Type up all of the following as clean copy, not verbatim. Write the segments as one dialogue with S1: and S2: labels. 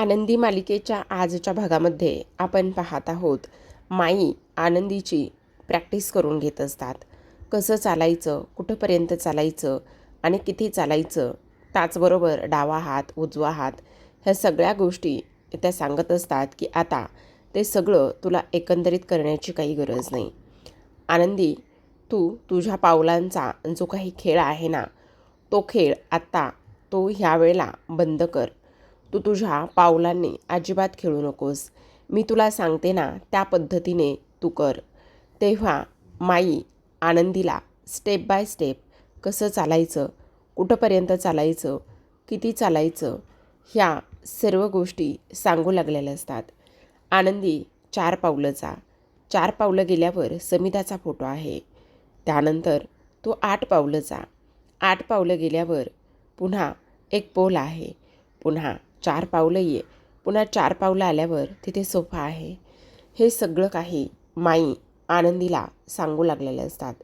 S1: आनंदी मालिकेच्या आजच्या भागामध्ये आपण पाहत आहोत, माई आनंदीची प्रॅक्टिस करून घेत असतात. कसं चालायचं, कुठंपर्यंत चालायचं आणि किती चालायचं, त्याचबरोबर डावा हात, उजवा हात, ह्या सगळ्या गोष्टी त्या सांगत असतात की आता ते सगळं तुला एकंदरीत करण्याची काही गरज नाही. आनंदी, तू तुझ्या पावलांचा जो काही खेळ आहे ना, तो खेळ आत्ता तो ह्यावेळेला बंद कर. तू तुझ्या पावलांनी अजिबात खेळू नकोस. मी तुला सांगते ना, त्या पद्धतीने तू कर. तेव्हा माई आनंदीला स्टेप बाय स्टेप कसं चालायचं, कुठंपर्यंत चालायचं, किती चालायचं, ह्या सर्व गोष्टी सांगू लागलेल्या असतात. आनंदी 4 पावलं जा. 4 पावलं गेल्यावर समिताचा फोटो आहे. त्यानंतर तू 8 पावलं जा. 8 पावलं गेल्यावर पुन्हा एक पोल आहे. पुन्हा 4 पावलं ये. पुन्हा 4 पावलं आल्यावर तिथे सोफा आहे. हे सगळं काही माई आनंदीला सांगू लागलेले असतात.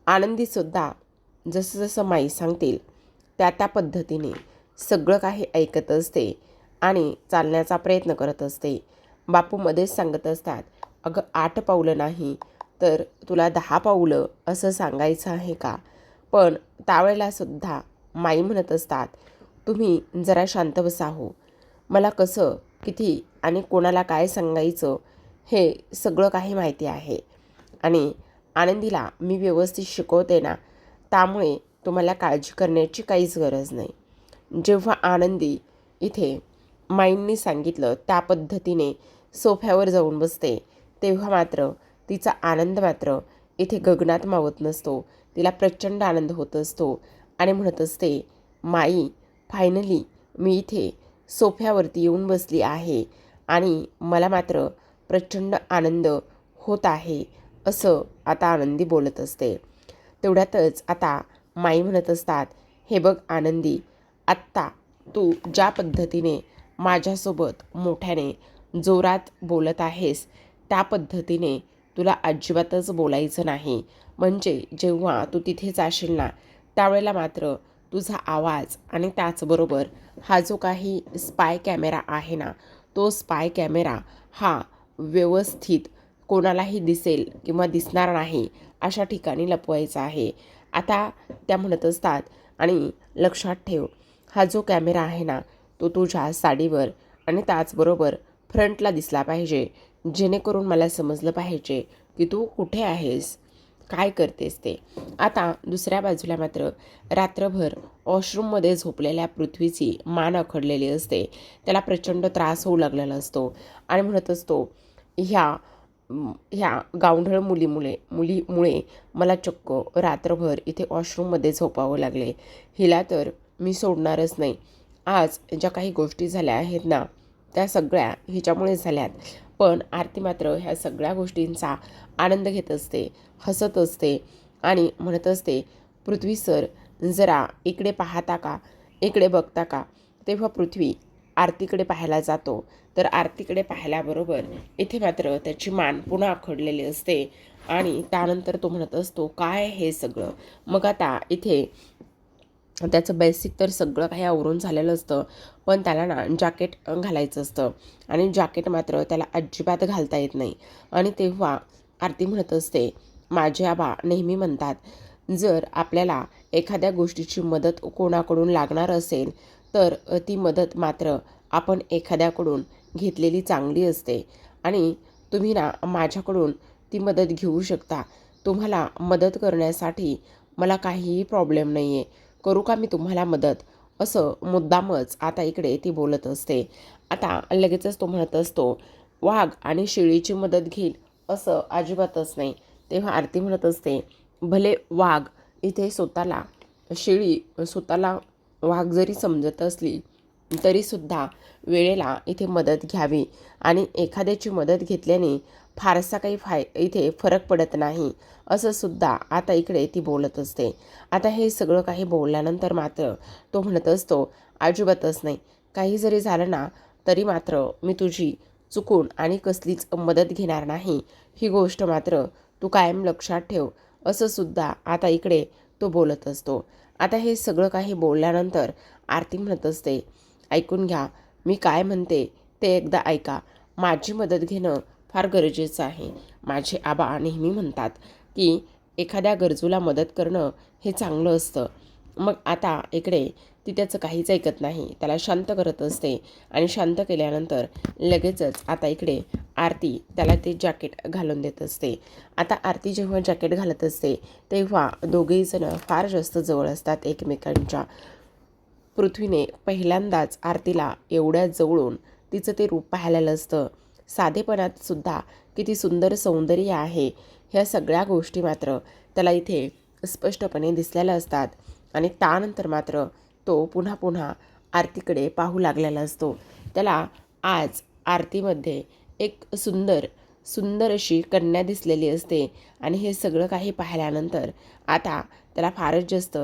S1: आनंदीसुद्धा जसं जसं माई सांगतील त्या पद्धतीने सगळं काही ऐकत असते आणि चालण्याचा प्रयत्न करत असते. बापू मध्येच सांगत असतात, अगं 8 पावलं नाही तर तुला 10 पावलं असं सांगायचं आहे का? पण त्यावेळेलासुद्धा माई म्हणत असतात, तुम्ही जरा शांत बसा हो. मला कसं, किती आणि कोणाला काय सांगायचं हे सगळं काही माहिती आहे. आणि आनंदीला मी व्यवस्थित शिकवते ना, त्यामुळे तुम्हाला काळजी करण्याची काहीच गरज नाही. जेव्हा आनंदी इथे माईंनी सांगितलं त्या पद्धतीने सोफ्यावर जाऊन बसते, तेव्हा मात्र तिचा आनंद मात्र इथे गगनात मावत नसतो. तिला प्रचंड आनंद होत असतो आणि म्हणत असते, माई फायनली मी इथे सोफ्यावरती येऊन बसली आहे आणि मला मात्र प्रचंड आनंद होत आहे, असं आता आनंदी बोलत असते. तेवढ्यातच आता माई म्हणत असतात, हे बघ आनंदी, आत्ता तू ज्या पद्धतीने माझ्यासोबत मोठ्याने जोरात बोलत आहेस त्या पद्धतीने तुला अजिबातच बोलायचं नाही. म्हणजे जेव्हा तू तिथे जाशील ना, त्यावेळेला मात्र तुझा आवाज आणि त्याचबरोबर हा जो काही स्पाय कॅमेरा आहे ना, तो स्पाय कॅमेरा हा व्यवस्थित कोणालाही दिसेल किंवा दिसणार नाही अशा ठिकाणी लपवायचा आहे. आता त्या म्हणत असतात, आणि लक्षात ठेव, हा जो कॅमेरा आहे ना, तो तुझ्या साडीवर आणि त्याचबरोबर फ्रंटला दिसला पाहिजे, जेणेकरून मला समजलं पाहिजे की तू कुठे आहेस, काय करतेस ते. आता दुसऱ्या बाजूला मात्र रात्रभर वॉशरूममध्ये झोपलेल्या पृथ्वीची मान अखडलेली असते. त्याला प्रचंड त्रास होऊ लागलेला असतो आणि म्हणत असतो, ह्या ह्या गावढळ मुलीमुळे मला चक्क रात्रभर इथे वॉशरूममध्ये झोपावं लागले. हिला तर मी सोडणारच नाही. आज ज्या काही गोष्टी झाल्या आहेत ना, त्या सगळ्या हिच्यामुळे झाल्यात. पण आरती मात्र ह्या सगळ्या गोष्टींचा आनंद घेत असते, हसत असते आणि म्हणत असते, पृथ्वी सर जरा इकडे पाहता का, इकडे बघता का. तेव्हा पृथ्वी आरतीकडे पाहायला जातो, तर आरतीकडे पाहिल्याबरोबर इथे मात्र त्याची मान पुन्हा आखडलेली असते आणि त्यानंतर तो म्हणत असतो, काय हे सगळं. मग आता इथे त्याचं बेसिक तर सगळं काही आवरून झालेलं असतं, पण त्याला ना जॅकेट घालायचं असतं आणि जॅकेट मात्र त्याला अजिबात घालता येत नाही. आणि तेव्हा आरती म्हणत असते, माझे आबा नेहमी म्हणतात, जर आपल्याला एखाद्या गोष्टीची मदत कोणाकडून लागणार असेल तर ती मदत मात्र आपण एखाद्याकडून घेतलेली चांगली असते आणि तुम्ही ना माझ्याकडून ती मदत घेऊ शकता. तुम्हाला मदत करण्यासाठी मला काहीही प्रॉब्लेम नाही आहे. करू का मी तुम्हाला मदत, असं मुद्दामच आता इकडे ती बोलत असते. आता लगेचच तो म्हणत असतो, वाघ आणि शेळीची मदत घेईल असं अजिबातच नाही. तेव्हा आरती म्हणत असते, भले वाघ इथे शेळी स्वतःला वाघ जरी समजत असली तरीसुद्धा वेळेला इथे मदत घ्यावी आणि एखाद्याची मदत घेतल्याने फारसा काही इथे फरक पडत नाही, असं सुद्धा आता इकडे ती बोलत असते. आता हे सगळं काही बोलल्यानंतर मात्र तो म्हणत असतो, अजिबातच नाही, काही जरी झालं ना तरी मात्र मी तुझी चुकून आणि कसलीच मदत घेणार नाही, ही गोष्ट मात्र तू कायम लक्षात ठेव, असं सुद्धा आता इकडे तो बोलत असतो. आता हे सगळं काही बोलल्यानंतर आरती म्हणत असते, ऐकून घ्या, मी काय म्हणते ते एकदा ऐका. माझी मदत घेणं फार गरजेचं आहे. माझे आबा नेहमी म्हणतात की एखाद्या गरजूला मदत करणं हे चांगलं असतं. मग आता इकडे ती त्याचं काहीच ऐकत नाही. त्याला शांत करत असते आणि शांत केल्यानंतर लगेचच आता इकडे आरती त्याला ते जॅकेट घालून देत असते. आता आरती जेव्हा जॅकेट घालत असते तेव्हा दोघेही जण फार जास्त जवळ असतात एकमेकांच्या. पृथ्वीने पहिल्यांदाच आरतीला एवढ्या जवळून तिचं ते रूप पाहिलेलं असतं. साधेपणात सुद्धा किती सुंदर सौंदर्य आहे ह्या सगळ्या गोष्टी मात्र त्याला इथे स्पष्टपणे दिसलेल्या असतात. आणि त्यानंतर मात्र तो पुन्हा पुन्हा आरतीकडे पाहू लागलेला असतो. त्याला आज आरतीमध्ये एक सुंदर सुंदर अशी कन्या दिसलेली असते आणि हे सगळं काही पाहिल्यानंतर आता त्याला फारच जास्त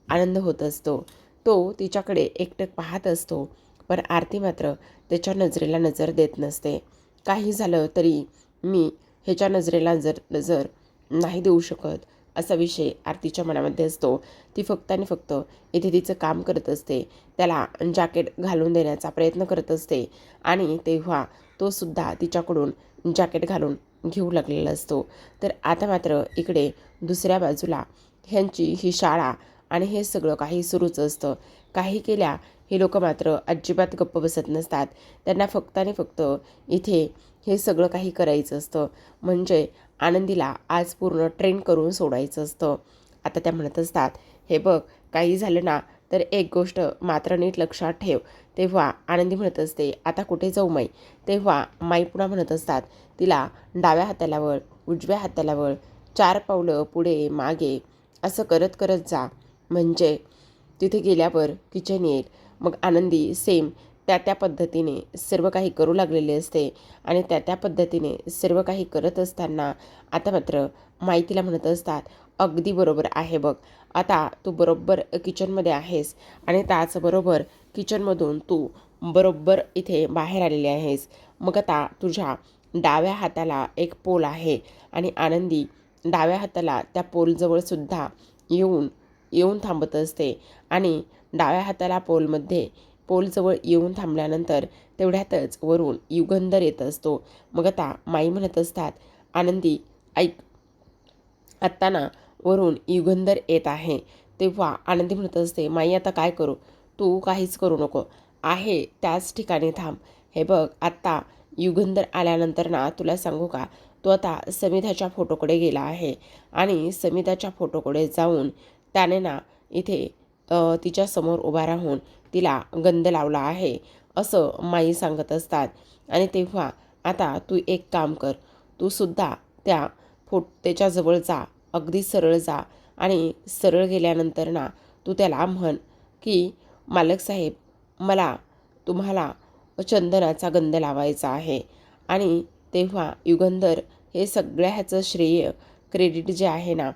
S1: आनंद होत असतो. तो तिच्याकडे एकटक पाहत असतो, पण आरती मात्र त्याच्या नजरेला नजर देत नसते. काही झालं तरी मी ह्याच्या नजरेला नजर नाही देऊ शकत असा विषय आरतीच्या मनामध्ये असतो. ती फक्त आणि फक्त इथे तिचं काम करत असते. त्याला जॅकेट घालून देण्याचा प्रयत्न करत असते आणि तेव्हा तो सुद्धा तिच्याकडून जॅकेट घालून घेऊ लागलेला असतो. तर आता मात्र इकडे दुसऱ्या बाजूला ह्यांची ही शाळा आणि हे सगळं काही सुरूच असतं. काही केल्या हे लोक मात्र अजिबात गप्प बसत नसतात. त्यांना फक्त आणि फक्त इथे हे सगळं काही करायचं असतं. म्हणजे आनंदीला आज पूर्ण ट्रेन करून सोडायचं असतं. आता त्या म्हणत असतात, हे बघ काही झालं ना तर एक गोष्ट मात्र नीट लक्षात ठेव. तेव्हा आनंदी म्हणत असते, आता कुठे जाऊ माई? तेव्हा माई पुन्हा म्हणत असतात, तिला डाव्या हाताला वळ, उजव्या हाताला वळ, 4 पावलं पुढे मागे असं करत करत जा, म्हणजे तिथे गेल्यावर किचन येईल. मग आनंदी सेम त्या पद्धतीने सर्व काही करू लागलेले असते आणि त्या पद्धतीने सर्व काही करत असताना आता मात्र माहितीला म्हणत असतात, अगदी बरोबर आहे बघ. आता तू बरोबर किचनमध्ये आहेस आणि त्याचबरोबर किचनमधून तू बरोबर इथे बाहेर आलेली आहेस. मग आता तुझ्या डाव्या हाताला एक पोल आहे आणि आनंदी डाव्या हाताला त्या पोलजवळसुद्धा येऊन थांबत असते आणि डाव्या हाताला पोलजवळ येऊन थांबल्यानंतर तेवढ्यातच वरून युगंधर येत असतो. मग आता माई म्हणत असतात, आनंदी ऐक, आत्ता ना वरून युगंधर येत आहे. तेव्हा आनंदी म्हणत असते, माई आता काय करू? तू काहीच करू नको, आहे त्याच ठिकाणी थांब. हे बघ आत्ता युगंधर आल्यानंतर ना तुला सांगू का, तो आता समिधाच्या फोटोकडे गेला आहे आणि समिधाच्या फोटोकडे जाऊन त्याने ना इथे तिच्यासमोर उभा राहून तिला गंध लावला आहे असं माई सांगत असतात. आणि तेव्हा आता तू एक काम कर, तू सुद्धा त्याच्याजवळ जा, अगदी सरळ जा आणि सरळ गेल्यानंतर ना तू त्याला म्हण की मालक साहेब, मला तुम्हाला चंदनाचा गंध लावायचा आहे. आणि तेव्हा युगंधर हे सगळ्या ह्याचं श्रेय क्रेडिट जे आहे ना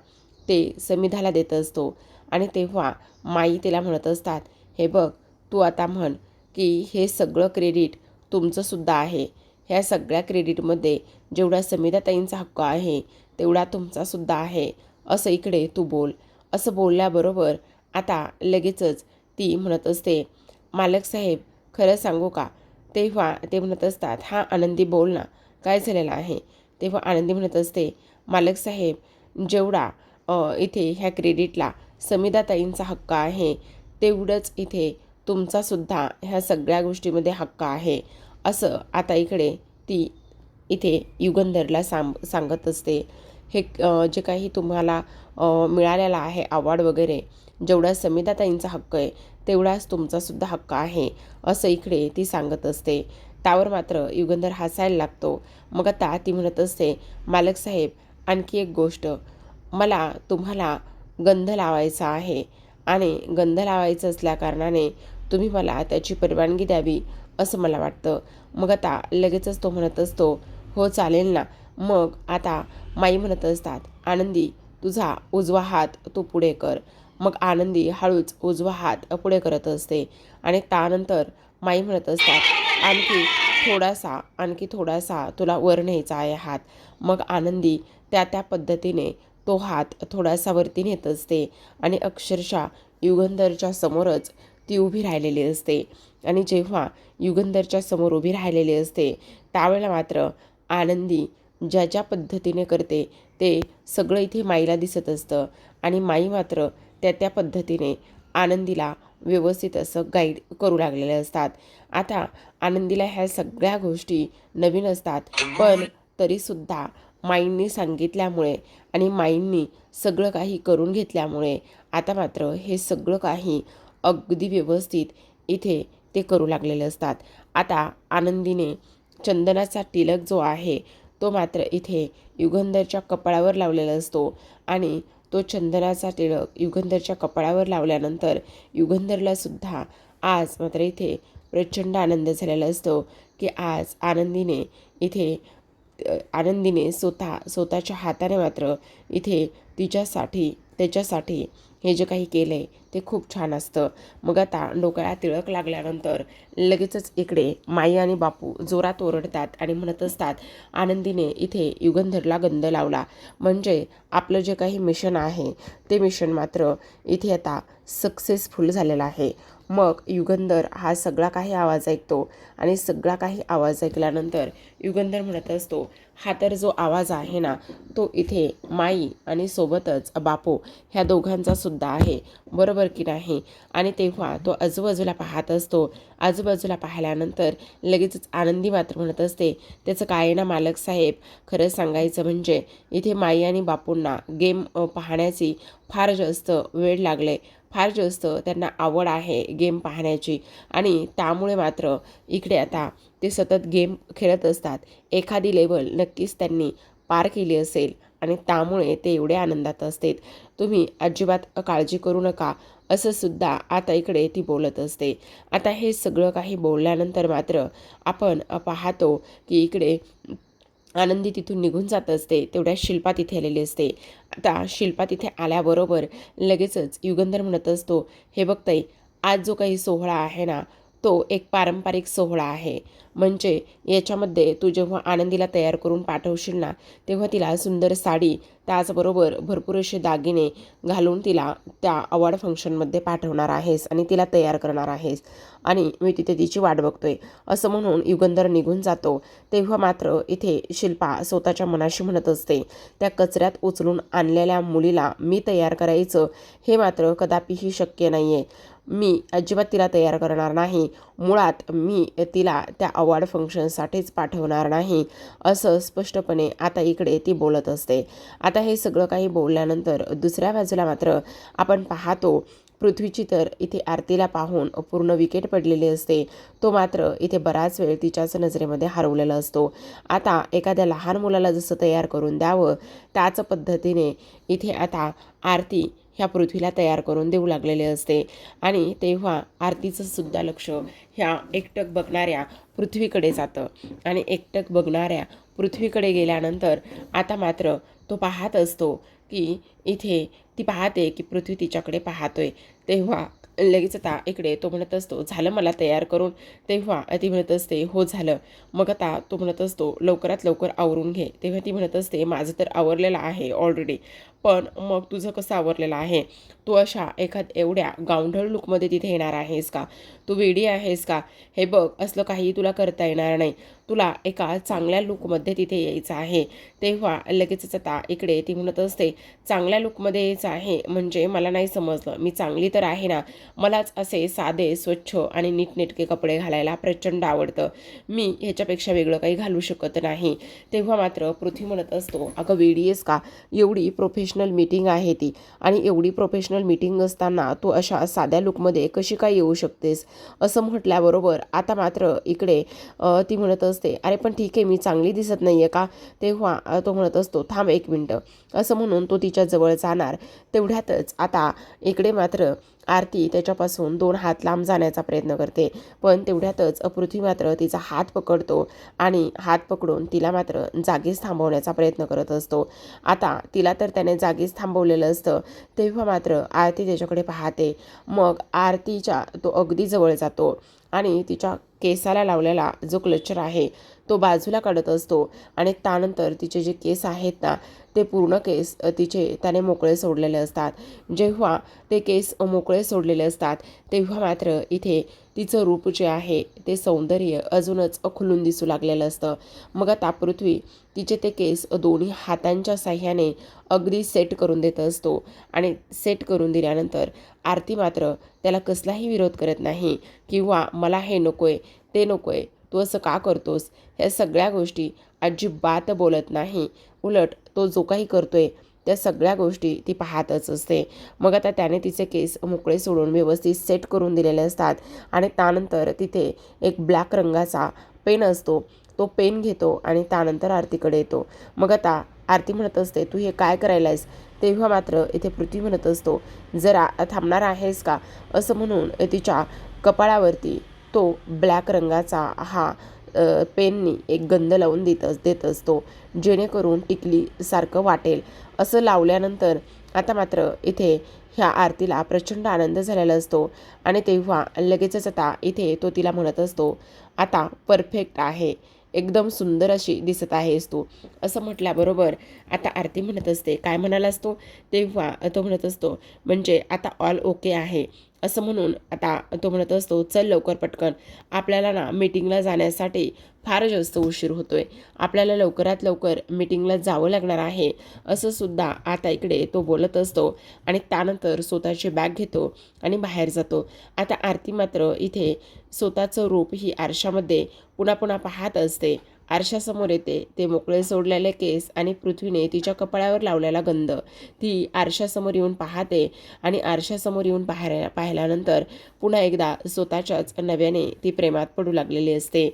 S1: ते समिधाला देत असतो. आणि तेव्हा माई तिला म्हणत असतात, हे बघ तू आता म्हण की हे सगळं क्रेडिट तुमचंसुद्धा आहे. ह्या सगळ्या क्रेडिटमध्ये जेवढा समिधाताईंचा हक्क आहे तेवढा तुमचासुद्धा आहे असं इकडे तू बोल. असं बोलल्याबरोबर आता लगेचच ती म्हणत असते, मालक साहेब खरं सांगू का? तेव्हा ते म्हणत असतात, हां आनंदी बोल ना, काय झालेलं आहे? तेव्हा आनंदी म्हणत असते, मालक साहेब जेवढा इथे ह्या क्रेडिटला समिधाताईंचा हक्क आहे तेवढंच इथे तुमचासुद्धा ह्या सगळ्या गोष्टीमध्ये हक्क आहे असं आता इकडे ती इथे युगंधरला सांगत असते. हे जे काही तुम्हाला मिळालेला आहे अवॉर्ड वगैरे, जेवढा समिधाताईंचा हक्क आहे तेवढाच तुमचासुद्धा हक्क आहे असं इकडे ती सांगत असते. त्यावर मात्र युगंधर हसायला लागतो. मग आता ती म्हणत असते, मालक साहेब आणखी एक गोष्ट, मला तुम्हाला गंध लावायचा आहे आणि गंध लावायचं असल्याकारणाने तुम्ही मला त्याची परवानगी द्यावी असं मला वाटतं. मग आता लगेचच तो म्हणत असतो, हो चालेल ना. मग आता माई म्हणत असतात, आनंदी तुझा उजवा हात तू पुढे कर. मग आनंदी हळूच उजवा हात पुढे करत असते आणि त्यानंतर माई म्हणत असतात, आणखी थोडासा तुला वर न्यायचा आहे हात. मग आनंदी त्या पद्धतीने तो हात थोडासा वरती नेत असते आणि अक्षरशः युगंधरच्या समोरच ती उभी राहिलेली असते. आणि जेव्हा युगंधरच्या समोर उभी राहिलेली असते त्यावेळेला मात्र आनंदी ज्या ज्या पद्धतीने करते ते सगळं इथे माईला दिसत असतं. आणि माई मात्र त्या त्या पद्धतीने आनंदीला व्यवस्थित असं गाईड करू लागलेले असतात. आता आनंदीला ह्या सगळ्या गोष्टी नवीन असतात, पण तरीसुद्धा माईंनी सांगितल्यामुळे आणि माईंनी सगळं काही करून घेतल्यामुळे आता मात्र हे सगळं काही अगदी व्यवस्थित इथे ते करू लागलेले असतात. आता आनंदीने चंदनाचा तिलक जो आहे तो मात्र इथे युगंधरच्या कपाळावर लावलेला असतो. आणि तो चंदनाचा तिलक युगंधरच्या कपाळावर लावल्यानंतर युगंधरला सुद्धा आज मात्र इथे प्रचंड आनंद झालेला असतो की आज आनंदीने स्वतःच्या हाताने मात्र इथे त्याच्यासाठी हे जे काही केलं आहे ते खूप छान असतं. मग आता डोक्याला तिळक लागल्यानंतर लगेचच इकडे माई आणि बापू जोरात ओरडतात आणि म्हणत असतात, आनंदीने इथे युगंधरला गंध लावला म्हणजे आपलं जे काही मिशन आहे ते मिशन मात्र इथे आता सक्सेसफुल झालेलं आहे. मग युगंधर हा सगळा काही आवाज ऐकतो आणि सगळा काही आवाज ऐकल्यानंतर युगंधर म्हणत असतो, हा तर जो आवाज आहे ना तो इथे माई आणि सोबतच बापू ह्या दोघांचा सुद्धा आहे, बरोबर की नाही. आणि तेव्हा तो आजूबाजूला पाहत असतो. आजूबाजूला पाहिल्यानंतर लगेचच आनंदी मात्र म्हणत असते, त्याचं काय ना मालक साहेब, खरं सांगायचं म्हणजे इथे माई आणि बापूंना गेम पाहण्याची फार जास्त वेळ लागले, फार जास्त त्यांना आवड आहे गेम पाहण्याची. आणि त्यामुळे मात्र इकडे आता ते सतत गेम खेळत असतात. एखादी लेवल नक्कीच त्यांनी पार केली असेल आणि त्यामुळे ते एवढे आनंदात असतात. तुम्ही अजिबात काळजी करू नका, असं सुद्धा आता इकडे ती बोलत असते. आता हे सगळं काही बोलल्यानंतर मात्र आपण पाहतो की इकडे आनंदी तिथून निघून जात असते. तेवढ्या शिल्पा तिथे आलेली असते. आता शिल्पा तिथे आल्याबरोबर लगेचच युगंधर म्हणत असतो, हे बघ ताई, आज जो काही सोहळा आहे ना तो एक पारंपरिक सोहळा आहे. म्हणजे याच्यामध्ये तू जेव्हा आनंदीला तयार करून पाठवशील ना तेव्हा तिला सुंदर साडी त्याचबरोबर भरपूर असे दागिने घालून तिला त्या अवॉर्ड फंक्शनमध्ये पाठवणार आहेस आणि तिला तयार करणार आहेस आणि मी तिथे तिची वाट बघतोय, असं म्हणून युगंधर निघून जातो. तेव्हा मात्र इथे शिल्पा स्वतःच्या मनाशी म्हणत असते, त्या कचऱ्यात उचलून आणलेल्या मुलीला मी तयार करायचं हे मात्र कदापिही शक्य नाही आहे. मी अजिबात तिला तयार करणार नाही. मुळात मी तिला त्या अवॉर्ड फंक्शनसाठीच पाठवणार नाही, असं स्पष्टपणे आता इकडे ती बोलत असते. आता हे सगळं काही बोलल्यानंतर दुसऱ्या बाजूला मात्र आपण पाहतो पृथ्वीची तर इथे आरतीला पाहून पूर्ण विकेट पडलेली असते. तो मात्र इथे बराच वेळ तिच्याच नजरेमध्ये हरवलेला असतो. आता एखाद्या लहान मुलाला जसं तयार करून द्यावं त्याच पद्धतीने इथे आता आरती ह्या पृथ्वीला तयार करून देऊ लागलेले असते. आणि तेव्हा आरतीचं सुद्धा लक्ष ह्या एकटक बघणाऱ्या पृथ्वीकडे जातं. आणि एकटक बघणाऱ्या पृथ्वीकडे गेल्यानंतर आता मात्र तो पाहत असतो की इथे ती पाहते की पृथ्वी तिच्याकडे पाहतोय. तेव्हा लगेच आता इकडे तो म्हणत असतो, झालं मला तयार करून. तेव्हा ती म्हणत असते, हो झालं. मग आता तो म्हणत असतो, लवकरात लवकर आवरून घे. तेव्हा ती म्हणत असते, माझं तर आवरलेलं आहे ऑलरेडी, पण मग तुझं कसं आवरलेलं आहे? तू अशा एवढ्या गावंढळ लुकमध्ये तिथे येणार आहेस का? तू वेडी आहेस का? हे बघ, असलं काही तुला करता येणार नाही. तुला एका चांगल्या लुकमध्ये तिथे यायचं आहे. तेव्हा लगेचच आता इकडे ती म्हणत असते, चांगल्या लुकमध्ये यायचं आहे म्हणजे मला नाही समजलं. मी चांगली तर आहे ना, मलाच असे साधे स्वच्छ आणि नीटनेटके कपडे घालायला प्रचंड आवडतं. मी ह्याच्यापेक्षा वेगळं काही घालू शकत नाही. तेव्हा मात्र पृथ्वी म्हणत असतो, अगं वेडी आहेस का? एवढी प्रोफेशनल मीटिंग आहे ती आणि एवढी प्रोफेशनल मीटिंग असताना तू अशा साध्या लुकमध्ये कशी काय येऊ शकतेस? असं म्हटल्याबरोबर आता मात्र इकडे ती म्हणत असते, अरे पण ठीक आहे, मी चांगली दिसत नाही आहे का? तेव्हा तो म्हणत असतो, थांब एक मिनटं, असं म्हणून तो तिच्या जवळ जाणार. तेवढ्यातच आता इकडे मात्र आरती त्याच्यापासून 2 हात लांब जाण्याचा प्रयत्न करते. पण तेवढ्यातच पृथ्वी मात्र तिचा हात पकडतो आणि हात पकडून तिला मात्र जागीच थांबवण्याचा प्रयत्न करत असतो. आता तिला तर त्याने जागीच थांबवलेलं असतं. तेव्हा मात्र आरती त्याच्याकडे पाहते. मग आरतीच्या तो अगदी जवळ जातो आणि तिच्या केसाला लावलेला जो क्लचर आहे तो बाजूला काढत असतो आणि त्यानंतर तिचे जे केस आहेत ना ते पूर्ण केस तिचे त्याने मोकळे सोडलेले असतात. जेव्हा ते केस मोकळे सोडलेले असतात तेव्हा मात्र इथे तिचं रूप जे आहे ते सौंदर्य अजूनच खुलून दिसू लागलेलं असतं. मग आता पृथ्वी तिचे ते केस दोन्ही हातांच्या साह्याने अगदी सेट करून देत असतो आणि सेट करून दिल्यानंतर आरती मात्र त्याला कसलाही विरोध करत नाही किंवा मला हे नकोय ते नकोय तू असं का करतोस ह्या सगळ्या गोष्टी अजिबात बोलत नाही. उलट तो जो काही करतोय त्या सगळ्या गोष्टी ती पाहतच असते. मग आता त्याने तिचे केस मोकळे सोडून व्यवस्थित सेट करून दिलेले असतात आणि त्यानंतर तिथे एक ब्लॅक रंगाचा पेन असतो. तो पेन घेतो आणि त्यानंतर आरतीकडे येतो. मग आता आरती म्हणत असते तू हे काय करायलायस. तेव्हा मात्र इथे पृथ्वी म्हणत असतो जरा थांबणार आहेस का असं म्हणून तिच्या कपाळावरती तो ब्लॅक रंगाचा हा पेननी एक गंध लावून देत असतो जेणेकरून टिकलीसारखं वाटेल. असं लावल्यानंतर आता मात्र इथे ह्या आरतीला प्रचंड आनंद झालेला असतो आणि तेव्हा लगेचच आता इथे तो तिला म्हणत असतो आता परफेक्ट आहे, एकदम सुंदर अशी दिसत आहेस तू असं म्हटल्याबरोबर आता आरती म्हणत असते काय म्हणालास तू. तेव्हा तो म्हणत असतो म्हणजे आता ऑल ओके आहे असं म्हणून आता तो म्हणत असतो चल लवकर पटकन आपल्याला ना मीटिंगला जाण्यासाठी फार जास्त उशीर होतोय, आपल्याला लवकरात लवकर मीटिंगला जावं लागणार आहे असं सुद्धा आता इकडे तो बोलत असतो आणि त्यानंतर स्वतःची बॅग घेतो आणि बाहेर जातो. आता आरती मात्र इथे स्वतःचं रूप ही आरशामध्ये पुन्हा पुन्हा पाहत असते. आरशासमोर येते ते मोकळे सोडलेले केस आणि पृथ्वीने तिच्या कपाळावर लावलेला गंध ती आरशासमोर येऊन पाहते आणि आरशासमोर येऊन पाहिल्यानंतर पुन्हा एकदा स्वतःच्याच नव्याने ती प्रेमात पडू लागलेली असते.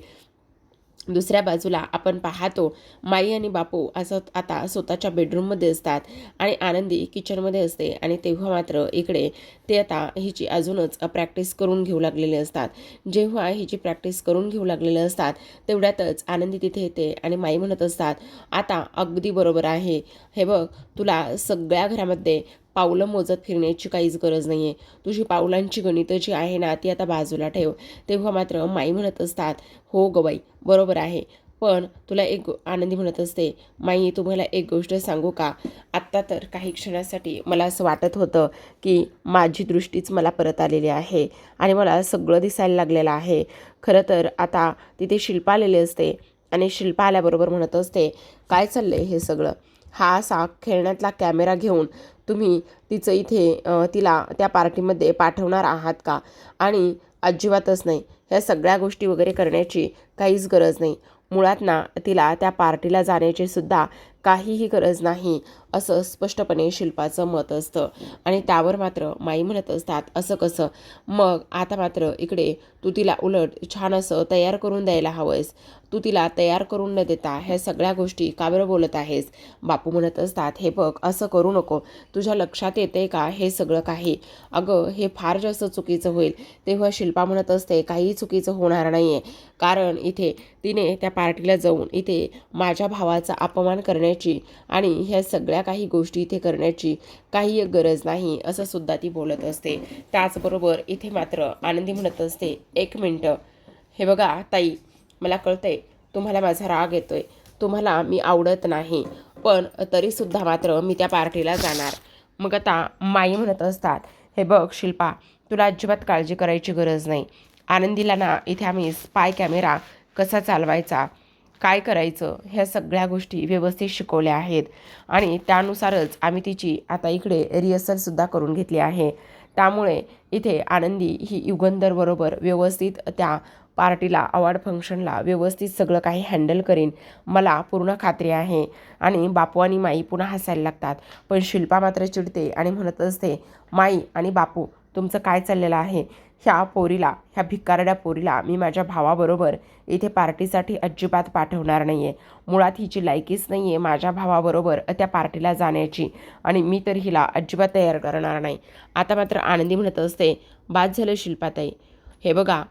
S1: दुसऱ्या बाजूला आपण पाहतो माई आणि बापू असं आता स्वतःच्या बेडरूममध्ये असतात आणि आनंदी किचनमध्ये असते आणि तेव्हा मात्र इकडे ते आता हिची अजूनच प्रॅक्टिस करून घेऊ लागलेले असतात. जेव्हा हिची प्रॅक्टिस करून घेऊ लागलेले असतात तेवढ्यातच आनंदी तिथे येते आणि माई म्हणत असतात आता अगदी बरोबर आहे, हे बघ तुला सगळ्या घरामध्ये पावलं मोजत फिरण्याची काहीच गरज नाही आहे, तुझी पावलांची गणितं जी आहे ना ती आता बाजूला ठेव. तेव्हा मात्र माई म्हणत असतात हो गबाई बरोबर आहे, पण तुला एक आनंदी म्हणत असते माई तुम्हाला एक गोष्ट सांगू का, आत्ता तर काही क्षणासाठी मला असं वाटत होतं की माझी दृष्टीच मला परत आलेली आहे आणि मला सगळं दिसायला लागलेलं आहे. खरं तर आता तिथे शिल्पा आलेली असते आणि शिल्पा आल्याबरोबर म्हणत असते काय चाललंय हे सगळं, हा असा खेळण्यातला कॅमेरा घेऊन तुम्ही तिचं इथे तिला त्या पार्टीमध्ये पाठवणार आहात का. आणि अजिबातच नाही, ह्या सगळ्या गोष्टी वगैरे करण्याची काहीच गरज नाही. मुळात ना तिला त्या पार्टीला जाण्याची सुद्धा काहीही गरज नाही असं स्पष्टपणे शिल्पाचं मत असतं आणि त्यावर मात्र माई म्हणत असतात असं कसं, मग आता मात्र इकडे तू तिला उलट छान असं तयार करून द्यायला हवंयस, तू तिला तयार करून न देता ह्या सगळ्या गोष्टी का बरं बोलत आहेस. बापू म्हणत असतात हे बघ असं करू नको, तुझ्या लक्षात येते का हे सगळं काही, अगं हे फार जास्त चुकीचं होईल. तेव्हा शिल्पा म्हणत असते काही चुकीचं होणार नाही आहे, कारण इथे तिने त्या पार्टीला जाऊन इथे माझ्या भावाचा अपमान करण्याची आणि ह्या सगळ्या काही गोष्टी इथे करण्याची काही गरज नाही असं सुद्धा ती बोलत असते. त्याचबरोबर इथे मात्र आनंदी म्हणत असते एक मिनटं, हे बघा ताई मला कळतंय तुम्हाला माझा राग येतोय, तुम्हाला मी आवडत नाही, पण तरीसुद्धा मात्र मी त्या पार्टीला जाणार. मग आता माई म्हणत असतात हे बघ शिल्पा तुला अजिबात काळजी करायची गरज नाही, आनंदीला ना इथे आम्ही स्पाय कॅमेरा कसा चालवायचा काय करायचं ह्या सगळ्या गोष्टी व्यवस्थित शिकवल्या आहेत आणि त्यानुसारच आम्ही तिची आता इकडे रिहर्सलसुद्धा करून घेतली आहे. त्यामुळे इथे आनंदी ही युगंधरबरोबर व्यवस्थित त्या पार्टीला अवॉर्ड फंक्शनला व्यवस्थित सगळं काही हँडल करीन मला पूर्ण खात्री आहे. आणि बापू आणि माई पुन्हा हसायला लागतात, पण शिल्पा मात्र चिडते आणि म्हणत असते माई आणि बापू तुमचं काय चाललेलं आहे. ह्या पोरीला ह्या भिकारड्या पोरीला मी माझ्या भावाबरोबर इथे पार्टीसाठी अजिबात पाठवणार नाही आहे, मुळात हिची लायकीच नाही आहे माझ्या भावाबरोबर त्या पार्टीला जाण्याची आणि मी तर हिला अजिबात तयार करणार नाही. आता मात्र आनंदी म्हणत असते बाद झालं शिल्पाताई, हे बघा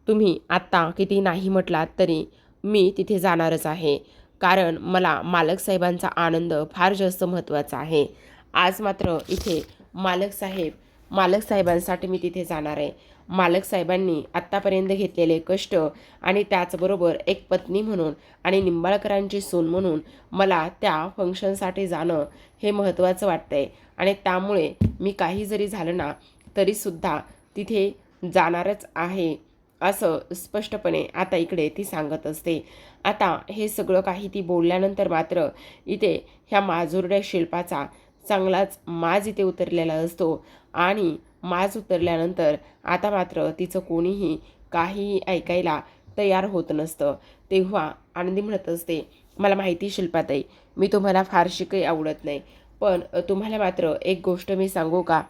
S1: तुम्ही आत्ता किती नाही म्हटलात तरी मी तिथे जाणारच आहे, कारण मला मालक साहेबांचा आनंद फार जास्त महत्त्वाचा आहे. आज मात्र इथे मालक साहेबांसाठी मी तिथे जाणार आहे. मालक साहेबांनी आत्तापर्यंत घेतलेले कष्ट आणि त्याचबरोबर एक पत्नी म्हणून आणि निंबाळकरांची सून म्हणून मला त्या फंक्शनसाठी जाणं हे महत्त्वाचं वाटतंय आणि त्यामुळे मी काही जरी झालं ना तरीसुद्धा तिथे जाणारच आहे असं स्पष्टपणे आता इकडे ती सांगत असते. आता हे सगळं काही ती बोलल्यानंतर मात्र इथे ह्या माजुरड्या शिल्पाचा चांगलाच माज इथे उतरलेला असतो आणि माज उतरल्यानंतर आता मात्र तिचं कोणीही काहीही ऐकायला तयार होत नसतं. तेव्हा आनंदी म्हणत असते, मला माहिती शिल्पाताई, मी तुम्हाला फारशी काही आवडत नाही, पण तुम्हाला मात्र एक गोष्ट मी सांगू का?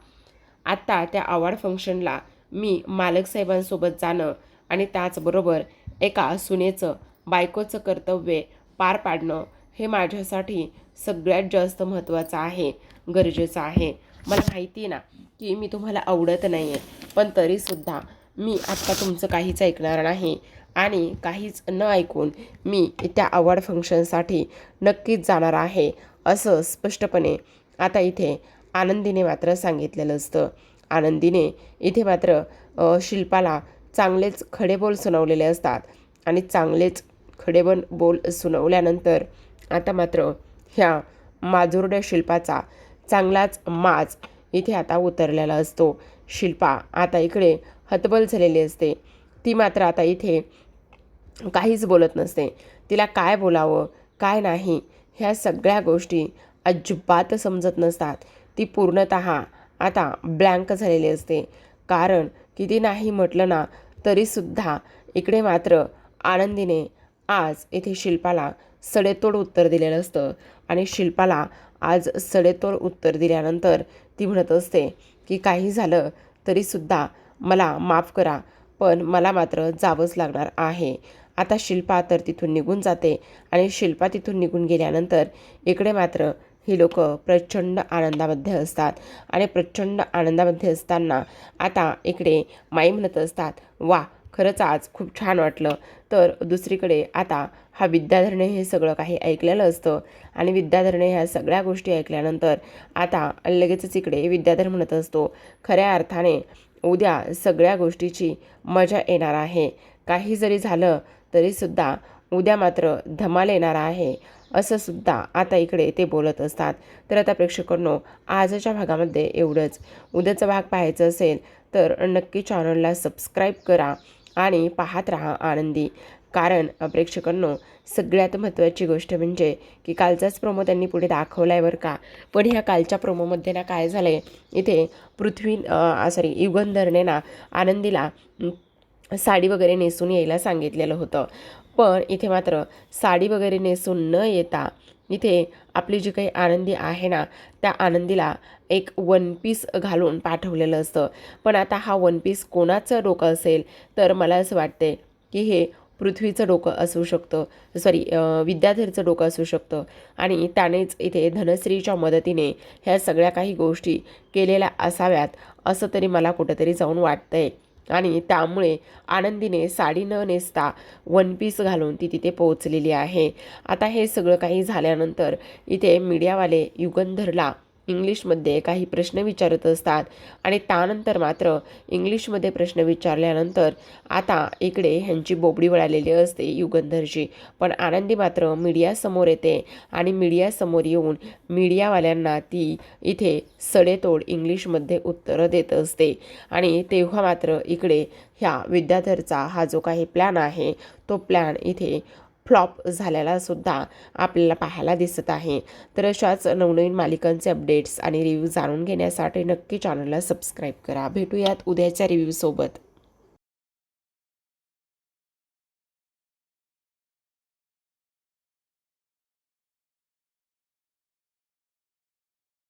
S1: आत्ता त्या अवॉर्ड फंक्शनला मी मालक साहेबांसोबत जाणं आणि त्याचबरोबर एका सुनेचं बायकोचं कर्तव्य पार पाडणं हे माझ्यासाठी सगळ्यात जास्त महत्त्वाचं आहे, गरजेचं आहे. मला माहिती आहे ना की मी तुम्हाला आवडत नाही आहे, पण तरीसुद्धा मी आत्ता तुमचं काहीच ऐकणार नाही आणि काहीच न ऐकून मी त्या अवॉर्ड फंक्शनसाठी नक्कीच जाणार आहे असं स्पष्टपणे आता इथे आनंदीने मात्र सांगितलेलं असतं. आनंदीने इथे मात्र शिल्पाला चांगलेच खडे बोल सुनावलेले असतात आणि चांगलेच खडे बोल सुनावल्यानंतर आता मात्र ह्या माजुरड्या शिल्पाचा चांगलाच माज इथे आता उतरलेला असतो. शिल्पा आता इकडे हतबल झालेली असते. ती मात्र आता इथे काहीच बोलत नसते. तिला काय बोलावं काय नाही ह्या सगळ्या गोष्टी अजिबात समजत नसतात. ती पूर्णतः आता ब्लँक झालेली असते. कारण किती नाही म्हटलं ना तरीसुद्धा इकडे मात्र आनंदीने आज इथे शिल्पाला सडेतोड उत्तर दिलेलं असतं आणि शिल्पाला आज सडेतोड उत्तर दिल्यानंतर ती म्हणत असते की काही झालं तरीसुद्धा मला माफ करा, पण मला मात्र जावंच लागणार आहे. आता शिल्पा तर तिथून निघून जाते आणि शिल्पा तिथून निघून गेल्यानंतर इकडे मात्र ही लोक प्रचंड आनंदामध्ये असतात आणि प्रचंड आनंदामध्ये असताना आता इकडे माई म्हणत असतात, वा खरंच आज खूप छान वाटलं. तर दुसरीकडे आता हा विद्याधरने हे सगळं काही ऐकलेलं असतं आणि विद्याधरने ह्या सगळ्या गोष्टी ऐकल्यानंतर आता लगेचच इकडे विद्याधर म्हणत असतो, खऱ्या अर्थाने उद्या सगळ्या गोष्टीची मजा येणार आहे. काही जरी झालं तरीसुद्धा उद्या मात्र धमाल येणार आहे असं सुद्धा आता इकडे ते बोलत असतात. तर आता प्रेक्षकांनो आजच्या भागामध्ये एवढंच. उद्याचा भाग पाहायचा असेल तर नक्की चॅनलला सबस्क्राईब करा आणि पाहत राहा आनंदी. कारण प्रेक्षकांनो सगळ्यात महत्त्वाची गोष्ट म्हणजे की कालचाच प्रोमो त्यांनी पुढे दाखवला आहे बरं का, पण ह्या कालच्या प्रोमोमध्ये ना काय झालं आहे, इथे युगंधरने ना आनंदीला साडी वगैरे नेसून यायला सांगितलेलं होतं, पण इथे मात्र साडी वगैरे नेसून न येता इथे आपली जी काही आनंदी आहे ना त्या आनंदीला एक वन पीस घालून पाठवलेलं असतं. पण आता हा वन पीस कोणाचं डोकं असेल तर मला असं वाटते की हे पृथ्वीचं डोकं असू शकतं, विद्याधरचं डोकं असू शकतं आणि त्यानेच इथे धनश्रीच्या मदतीने ह्या सगळ्या काही गोष्टी केलेल्या असाव्यात असं तरी मला कुठंतरी जाऊन वाटतंय. आणि त्यामुळे आनंदीने साडी न नेसता वन पीस घालून ती तिथे पोहोचलेली आहे. आता हे सगळं काही झाल्यानंतर इथे मीडियावाले युगंधरला इंग्लिशमध्ये काही प्रश्न विचारत असतात आणि त्यानंतर मात्र इंग्लिशमध्ये प्रश्न विचारल्यानंतर आता इकडे ह्यांची बोबडी वळालेली असते युगंधरची. पण आनंदी मात्र मीडियासमोर येते आणि मीडियासमोर येऊन मीडियावाल्यांना ती इथे सडेतोड इंग्लिशमध्ये उत्तरं देत असते. आणि तेव्हा मात्र इकडे ह्या विद्याधरचा हा जो काही प्लॅन आहे तो प्लॅन इथे फ्लॉप झालेला सुद्धा आपल्याला पाहायला दिसत आहे. तर अशाच नवनवीन मालिकांचे अपडेट्स आणि रिव्ह्यू जाणून घेण्यासाठी नक्की चॅनलला सबस्क्राईब करा. भेटूयात उद्याच्या रिव्ह्यूसोबत.